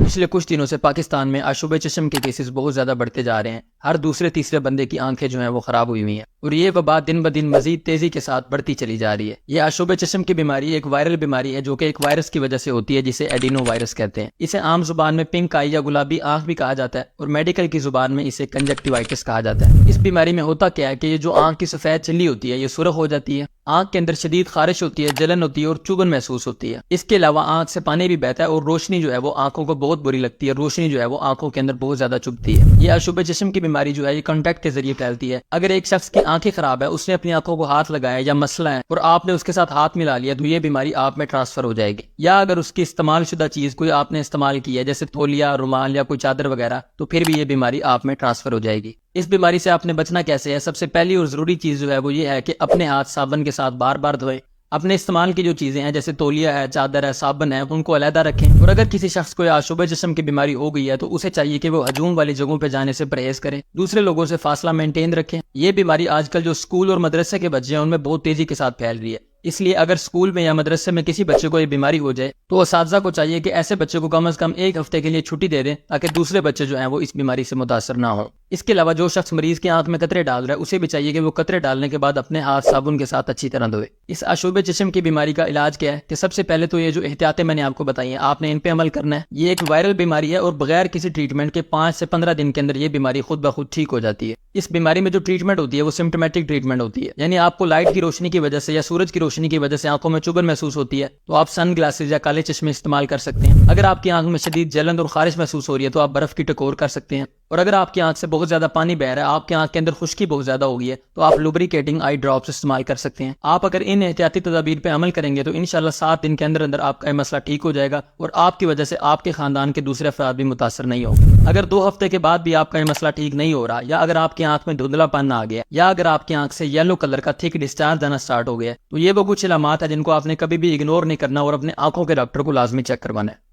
پچھلے کچھ دنوں سے پاکستان میں آشوب چشم کے کیسز بہت زیادہ بڑھتے جا رہے ہیں۔ ہر دوسرے تیسرے بندے کی آنکھیں جو ہیں وہ خراب ہوئی ہوئی ہیں، اور یہ وبا دن بدن مزید تیزی کے ساتھ بڑھتی چلی جا رہی ہے۔ یہ آشوب چشم کی بیماری ایک وائرل بیماری ہے جو کہ ایک وائرس کی وجہ سے ہوتی ہے، جسے ایڈینو وائرس کہتے ہیں۔ اسے عام زبان میں پنک آئی یا گلابی آنکھ بھی کہا جاتا ہے، اور میڈیکل کی زبان میں اسے کنجکٹیوائٹس کہا جاتا ہے۔ اس بیماری میں ہوتا کیا ہے کہ یہ جو آنکھ کی سفید چلی ہوتی ہے یہ سرخ ہو جاتی ہے، آنکھ کے اندر شدید خارش ہوتی ہے، جلن ہوتی ہے اور چبھن محسوس ہوتی ہے۔ اس کے علاوہ آنکھ سے پانی بھی بہتا ہے اور روشنی جو ہے وہ آنکھوں کو بہت بری لگتی ہے، روشنی جو ہے وہ آنکھوں کے اندر بہت زیادہ چبھتی ہے۔ یہ آشوب چشم کی بیماری جو ہے یہ کانٹیکٹ کے ذریعے پھیلتی ہے۔ اگر ایک شخص کی آنکھیں خراب ہے، اس نے اپنی آنکھوں کو ہاتھ لگایا یا مسئلہ ہے اور آپ نے اس کے ساتھ ہاتھ ملا لیا تو یہ بیماری آپ میں ٹرانسفر ہو جائے گی۔ یا اگر اس کی استعمال شدہ چیز کوئی آپ نے استعمال کی ہے، جیسے تولیہ، رومال یا کوئی چادر وغیرہ، تو پھر بھی یہ بیماری آپ میں ٹرانسفر ہو جائے گی۔ اس بیماری سے آپ نے بچنا کیسے ہے؟ سب سے پہلی اور ضروری چیز جو ہے وہ یہ ہے کہ اپنے ہاتھ صابن کے ساتھ بار بار دھوئیں۔ اپنے استعمال کی جو چیزیں ہیں جیسے تولیہ ہے، چادر ہے، صابن ہے، ان کو علیحدہ رکھیں۔ اور اگر کسی شخص کو آشوب چشم کی بیماری ہو گئی ہے تو اسے چاہیے کہ وہ ہجوم والی جگہوں پہ جانے سے پرہیز کریں، دوسرے لوگوں سے فاصلہ مینٹین رکھیں۔ یہ بیماری آج کل جو اسکول اور مدرسے کے بچے ہیں ان میں بہت تیزی کے ساتھ پھیل رہی ہے، اس لیے اگر اسکول میں یا مدرسے میں کسی بچے کو یہ بیماری ہو جائے تو اساتذہ کو چاہیے کہ ایسے بچے کو کم از کم ایک ہفتے کے لیے چھٹی دے دیں تاکہ دوسرے بچے جو ہیں وہ اس بیماری سے متاثر نہ ہوں۔ اس کے علاوہ جو شخص مریض کی آنکھ میں قطرے ڈال رہا ہے اسے بھی چاہیے کہ وہ قطرے ڈالنے کے بعد اپنے ہاتھ صابن کے ساتھ اچھی طرح دھوئے۔ اس آشوب چشم کی بیماری کا علاج کیا ہے کہ سب سے پہلے تو یہ جو احتیاطیں میں نے آپ کو بتائی ہیں آپ نے ان پہ عمل کرنا ہے۔ یہ ایک وائرل بیماری ہے اور بغیر کسی ٹریٹمنٹ کے 5 سے 15 دن کے اندر یہ بیماری خود بخود ٹھیک ہو جاتی ہے۔ اس بیماری میں جو ٹریٹمنٹ ہوتی ہے وہ سمپٹومیٹک ٹریٹمنٹ ہوتی ہے، یعنی آپ کو لائٹ کی روشنی کی وجہ سے یا سورج کی روشنی کی وجہ سے آنکھوں میں چبھن محسوس ہوتی ہے تو آپ سن گلاسز یا کالے چشمے استعمال کر سکتے ہیں۔ اگر آپ کی آنکھ میں شدید جلن اور خارش محسوس ہو رہی ہے تو آپ برف کی ٹکور کر سکتے ہیں، اور اگر آپ کی آنکھ سے بہت زیادہ پانی بہ رہا ہے، آپ کی آنکھ کے اندر خشکی بہت زیادہ ہو گئی ہے تو آپ لوبریکیٹنگ آئی ڈراپس استعمال کر سکتے ہیں۔ آپ اگر ان احتیاطی تدابیر پہ عمل کریں گے تو انشاءاللہ 7 دن کے اندر اندر آپ کا یہ مسئلہ ٹھیک ہو جائے گا اور آپ کی وجہ سے آپ کے خاندان کے دوسرے افراد بھی متاثر نہیں ہوں گے۔ اگر 2 ہفتے کے بعد بھی آپ کا یہ مسئلہ ٹھیک نہیں ہو رہا، یا اگر آپ کی آنکھ میں دھندلا پن آ گیا، یا اگر آپ کی آنکھ سے یلو کلر کا تھک ڈسچارج آنا سٹارٹ ہو گیا، تو یہ وہ کچھ علامات ہیں جن کو آپ نے کبھی بھی اگنور نہیں کرنا اور اپنے آنکھوں کے ڈاکٹر کو لازمی چیک کروانا ہے۔